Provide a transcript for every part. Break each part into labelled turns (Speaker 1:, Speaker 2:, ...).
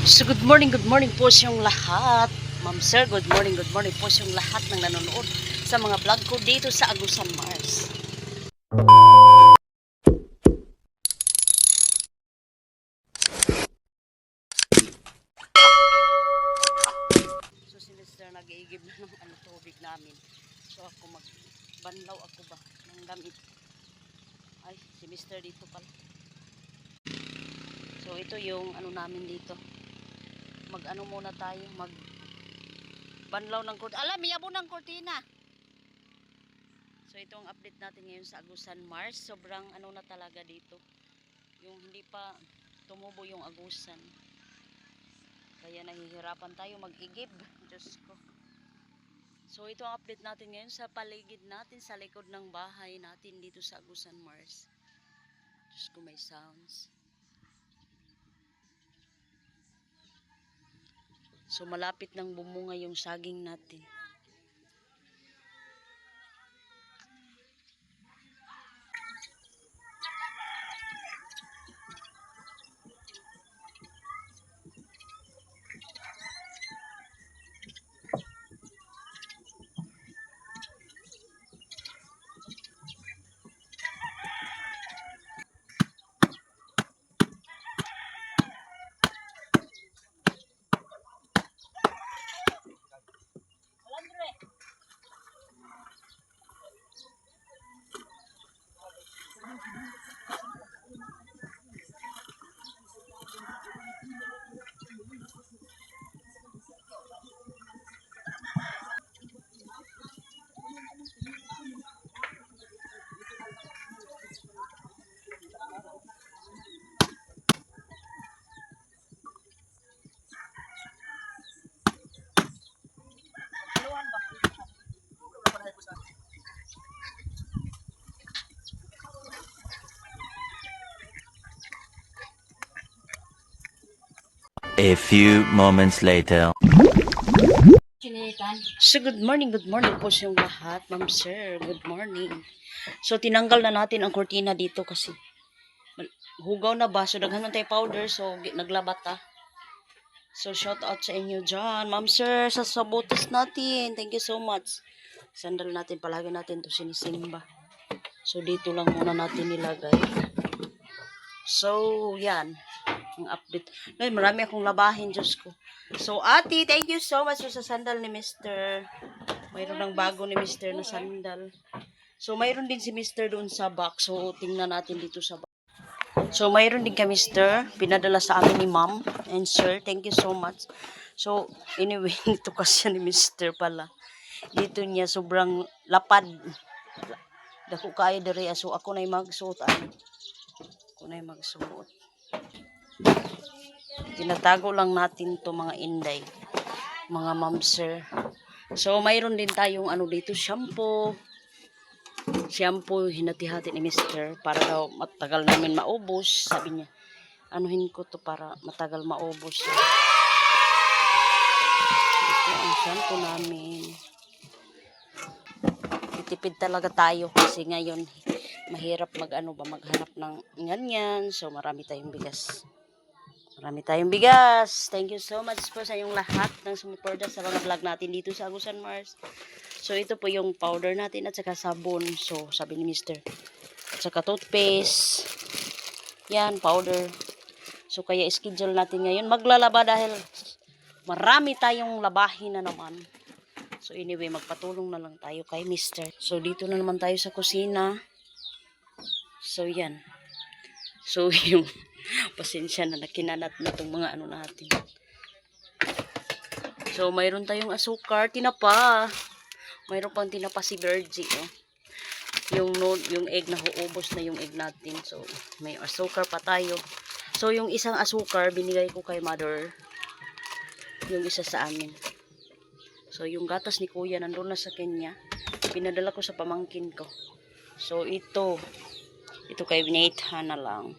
Speaker 1: So good morning po sa yung lahat. Ma'am sir, good morning po sa yung lahat ng nanonood sa mga vlog ko dito sa Agusan, Mars. So si Mr. nag-iigib na ng tubig namin. So ako magbanlaw ako ba ng damit. Ay, si Mr. dito pala. So ito yung namin dito. Mag-ano muna tayo, banlaw ng kurtina. Alam, miyabo ng kurtina. So ito ang update natin ngayon sa Agusan, Mars. Sobrang na talaga dito. Yung hindi pa tumubo yung Agusan. Kaya nahihirapan tayo mag-igib. Diyos ko. So ito ang update natin ngayon sa paligid natin, sa likod ng bahay natin dito sa Agusan, Mars. Diyos ko, may sounds. So malapit nang bumunga yung saging natin.
Speaker 2: A few moments later.
Speaker 1: So good morning po sa yung lahat, ma'am sir. Good morning. So tinanggal na natin ang kurtina dito kasi hugaw na ba? So daghan man tayo powder, so naglabat ta. So shout out sa inyo dyan, ma'am sir, sa sabotas natin. Thank you so much. Sandal natin, palagi natin to sinisimba. So dito lang muna natin nilagay. So yan ang update. Ay, marami akong labahin, Diyos ko. So, ate, thank you so much sa sandal ni Mr. Mayroon ng bago ni Mr. na sandal. So, mayroon din si Mr. doon sa box. So, tingnan natin dito sa box. So, mayroon din kay Mr. Pinadala sa amin ni Ma'am and Sir. Thank you so much. So, anyway, ito kasi ni Mr. pala. Dito niya sobrang lapad. Dako kayo diri. So, ako na yung magsuot. Ako na yung magsuot. Tinatago lang natin to mga inday, mga mamser. So mayroon din tayong dito, shampoo hinati-hati ni Mr. para daw matagal namin maubos. Sabi niya anuhin ko to para matagal maubos. Ito ang shampoo namin. Titipid talaga tayo kasi ngayon mahirap maghanap ng ganyan. So marami tayong bigas. Thank you so much po sa inyong lahat ng sumuporta sa mga vlog natin dito sa Agusan, Mars. So, ito po yung powder natin at saka sabon. So, sabi ni Mr. At saka toothpaste. Yan, powder. So, kaya schedule natin ngayon maglalaba dahil marami tayong labahin na naman. So, anyway, magpatulong na lang tayo kay Mr. So, dito na naman tayo sa kusina. So, yan. So, yung pasensya na nakinanat na itong mga natin. So, mayroon tayong asukar, tinapa. Mayroon pang tinapa si Virgie. Yung egg na huubos na yung egg natin. So, may asukar pa tayo. So, yung isang asukar, binigay ko kay mother. Yung isa sa amin. So, yung gatas ni kuya, nandun na sa kanya. Pinadala ko sa pamangkin ko. So, ito kay Nathan na lang.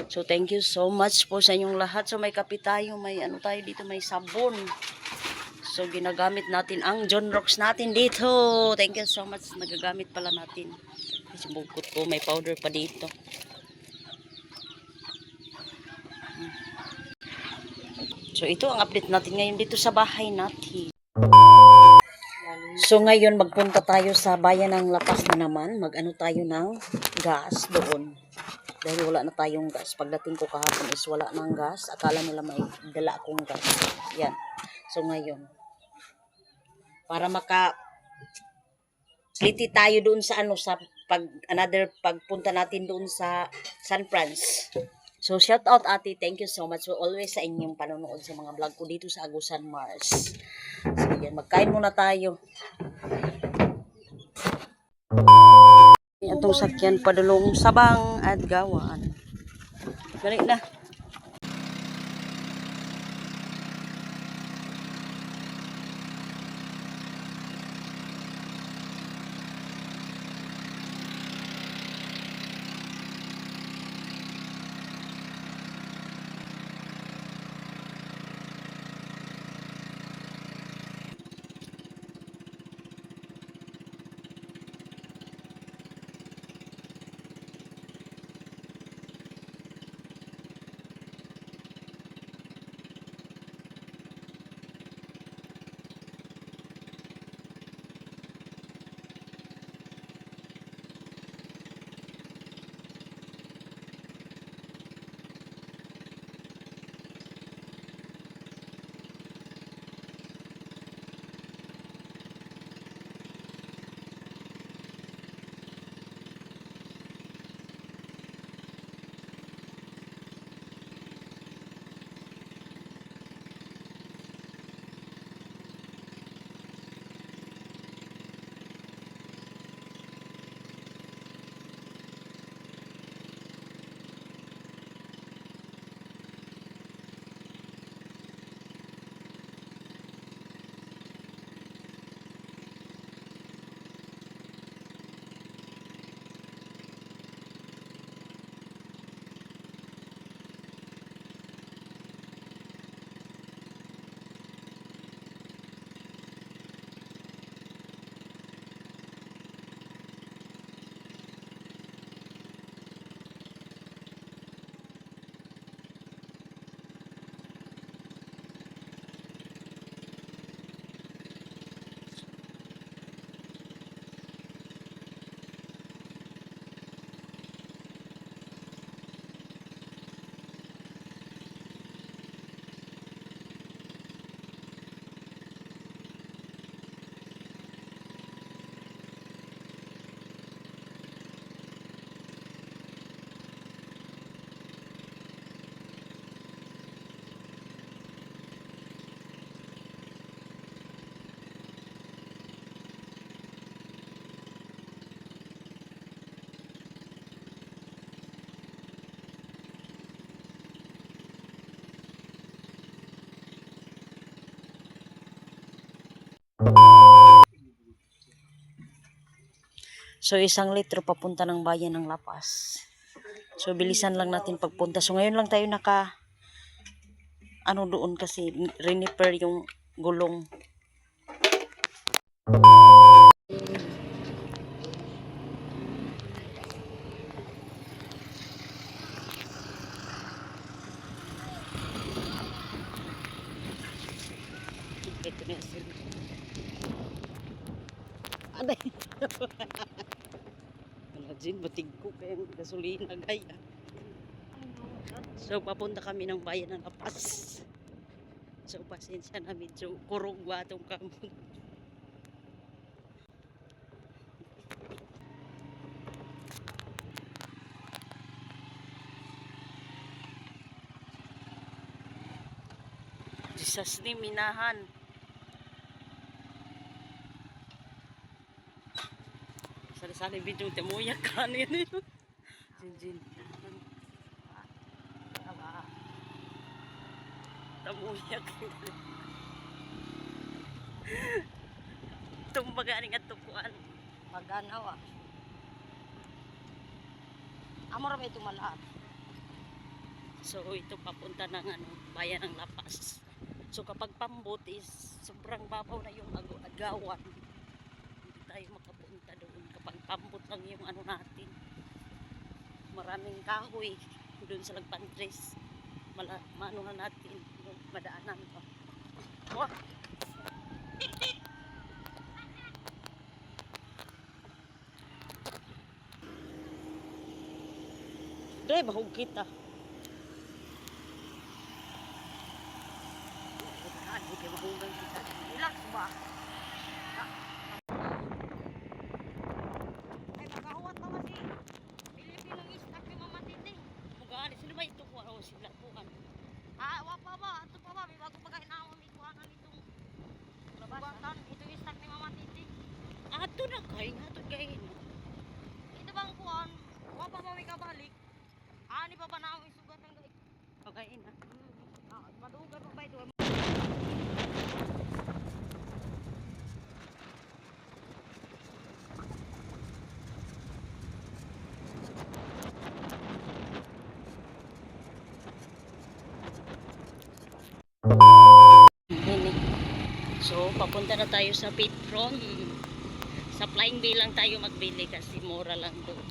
Speaker 1: So, thank you so much po sa inyong lahat. So, may kape tayo, may tayo dito, may sabon. So, ginagamit natin ang John Rocks natin dito. Thank you so much. Nagagamit pala natin. Kasi bukod ko, may powder pa dito. So, So ito ang update natin ngayon dito sa bahay natin. So ngayon magpunta tayo sa bayan ng Lapas na naman. Mag-ano tayo ng gas doon. Dahil wala na tayong gas. Pagdating ko kahapon is wala nang gas. Akala nila may dala akong gas. Yan. So ngayon, para liti tayo doon sa ano, sa pagpunta natin doon sa San Franz. So shout out ate, thank you so much for always sa inyong panonood sa mga vlog ko dito sa Agusan Mars. So yan, magkain muna tayo. Itong sakyan padulong Sabang at Gawan. Balik na. So, 1 litro papunta ng bayan ng Lapas. So, bilisan lang natin pagpunta. So, ngayon lang tayo ano doon kasi riniper yung gulong. Ito na sila. Aday. Jin, batig ko kaya gasolina gaya. So papunta kami ng bayan ng Lapas. So pasensya na medyo kurugwa itong kamon. Jesus ni minahan. Sali-sali video temuya kanin. Jin. Tamuyak. Tumbaga ning atukuan.
Speaker 3: Paganaw ah. Amo ra may tumalaan.
Speaker 1: So ito papunta ng bayan ng Lapas. So kapag pambot is sobrang babaw na yung agawan. Hindi tayo makapunta doon kapag pambot lang yung natin. Maraming kahoy doon sa Lagpantres. Maanuhan natin. Madaanan ko. Oh. Dre, bahog kita. Hindi kayo mahugan kita.
Speaker 3: Relax ba? Ay, pagkahuwat pa kasi. Pilipinong istak ni Mama Titi.
Speaker 1: Mugaan, sino ba ito ko? Oh, sila ko.
Speaker 3: Ah, wa pa ba? Ito pa ba? May bago pagkain na ako. May kuhanan itong labasan. Ito istak ni Mama Titi.
Speaker 1: Ato na kay, ato kay.
Speaker 3: Ito bang kuhan? Wa pa ba may kabalik? Ani pa ba na ako isugat ng gaik?
Speaker 1: Okay na.
Speaker 3: Madugan pa ba ito?
Speaker 1: So, papunta na tayo sa Petron. Sa Flying Bee lang tayo magbili kasi mura lang doon.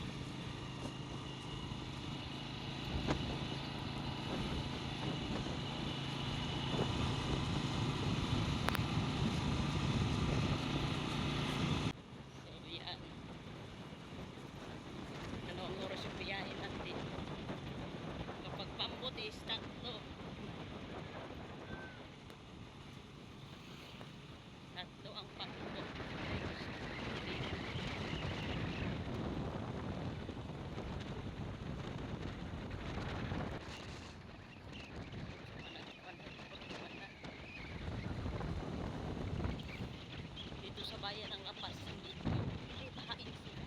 Speaker 1: So, yan. Dalawang oras yung biyahe natin. Kapag pambot is tatlo. Tatlo ang pambot. Dito sa bayan ng Lapas, hindi bahain sila.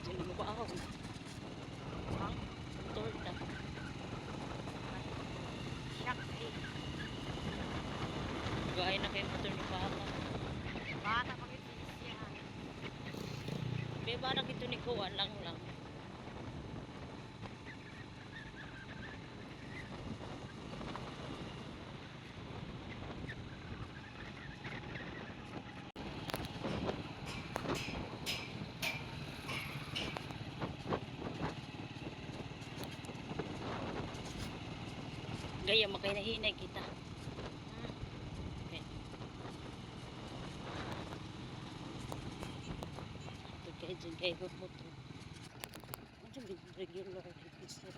Speaker 1: Diyan mo ba ako? Ang torta.
Speaker 3: Shock eh.
Speaker 1: Gaya na kayo motor ni Papa.
Speaker 3: Bata pag ito yan.
Speaker 1: May barang ito ni Kuan lang. Gaya makay nahinay kita. Okay. Ito kaya dyan kaya ko po ito. Ano yung regular register?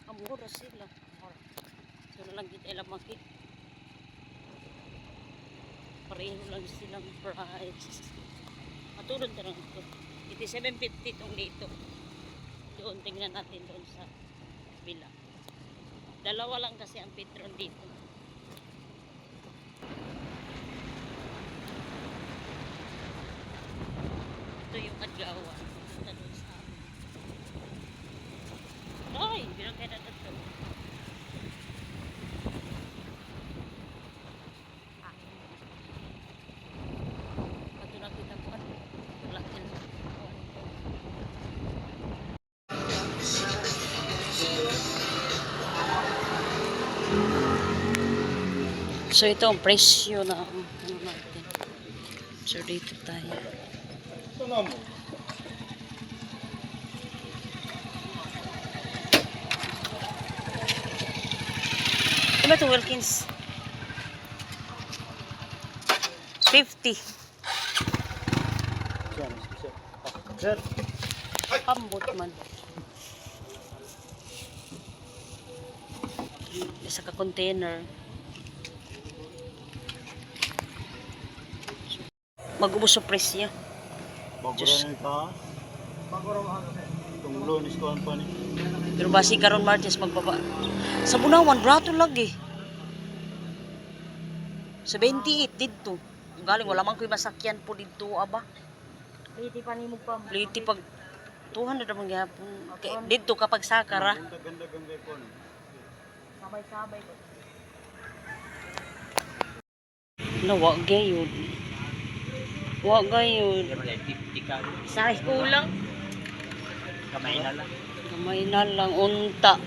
Speaker 1: Amura sila. Ito na lang kita ilang makit. Pareho lang silang price. Matulog na lang ito. Ito 750 itong dito. Doon tingnan natin doon sa bila. Dalawa lang kasi ang Petron dito. Ito yung Adgawa. Ito doon sa amin. Ay! Bilang kaya na ito. Ito na kita ko. Wala yan. So ito ang presyo na ano natin. So dito tayo. Ano ba ito Wilkins? 50.
Speaker 4: Sir,
Speaker 1: Pambot man. Isa ka container. Mag-ubos sa presyo.
Speaker 4: pagkuran ka. Itong lunis ko ang pani.
Speaker 1: Pero basi karon Martes magbaba. Sa Bunawan brato lagi. Sa 28 dito. Galing wala man ko'y masakyan po dito aba.
Speaker 3: Liti pa ni mo pa.
Speaker 1: Liti pag 200 naman gihapon. Dito kapag sakara.
Speaker 4: Ganda-ganda ko.
Speaker 3: Sabay-sabay ko.
Speaker 1: Nawa gayud. Wa gayon.
Speaker 5: Hindi mo lang 50 ka.
Speaker 1: Sa kulang.
Speaker 5: Kamay na lang.
Speaker 1: Gamay na lang unta.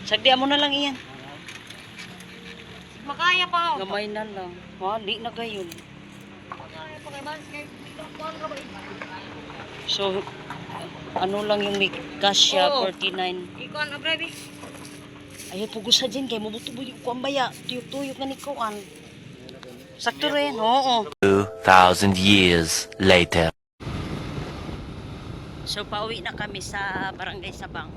Speaker 1: Sagdian mo na lang iyan.
Speaker 3: Makaya pa ako.
Speaker 1: Gamay na lang. Wali na gayon.
Speaker 3: Makaya pa kay Bans. Kaya kuhan ka ba?
Speaker 1: So ano lang yung may kasya
Speaker 3: Oo.
Speaker 1: 49.
Speaker 3: Ikuhan na, baby.
Speaker 1: Ayaw pugusa dyan kay mabuto-buyo ko ang baya. Tuyok-tuyok na ni Kuan. Sakto rin, oo.
Speaker 2: 2,000 years later.
Speaker 1: So pauwi na kami sa Barangay Sabang.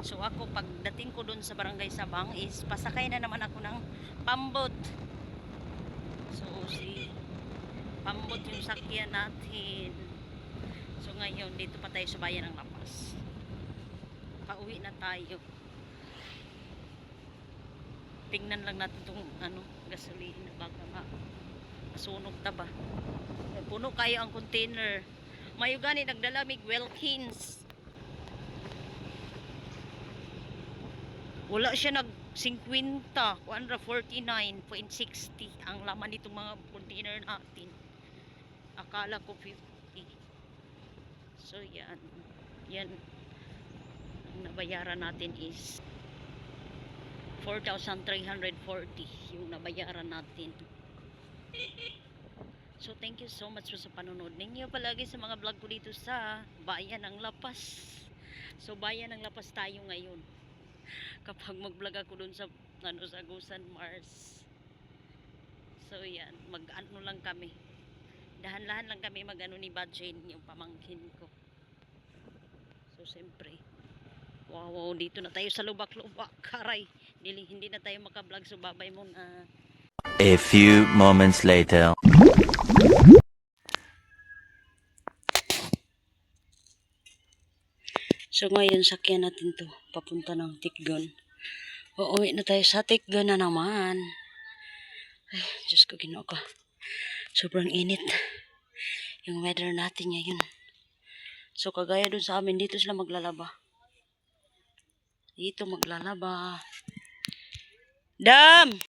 Speaker 1: So ako pagdating ko doon sa Barangay Sabang is pasakay na naman ako ng pambot. So si pambot yung sakyan natin. So ngayon dito pa tayo sa bayan ng Lapas. Pauwi na tayo. Tingnan lang natin itong gasolina baka masunog ta ba. Puno kayo ang container. Mayo gani nagdala mig Wilkins. Wala siya nag 50, 49.60 ang laman nitong mga container natin. Akala ko 50. So yan. Yan. Ang nabayaran natin is 4,340 yung nabayaran natin. So thank you so much sa panonood ninyo palagi sa mga vlog ko dito sa Bayan ng Lapas. So Bayan ng Lapas tayo ngayon. Kapag mag-vlog ako dun sa sa Agusan Mars. So yan, mag-ano lang kami. Dahan-lahan lang kami mag-ano ni Badjane yung pamangkin ko. So siyempre wow, dito na tayo sa lubak-lubak. Karay, hindi na tayo maka-vlog. So babay muna.
Speaker 2: A few moments later.
Speaker 1: So ngayon sakyan natin to papunta ng Tikgon. Uuwi na tayo sa Tikgon na naman. Ay, Diyos ko, Ginoo ko. Sobrang init yung weather natin ngayon. So kagaya dun sa amin, dito sila maglalaba. Dito maglalaba. Dam!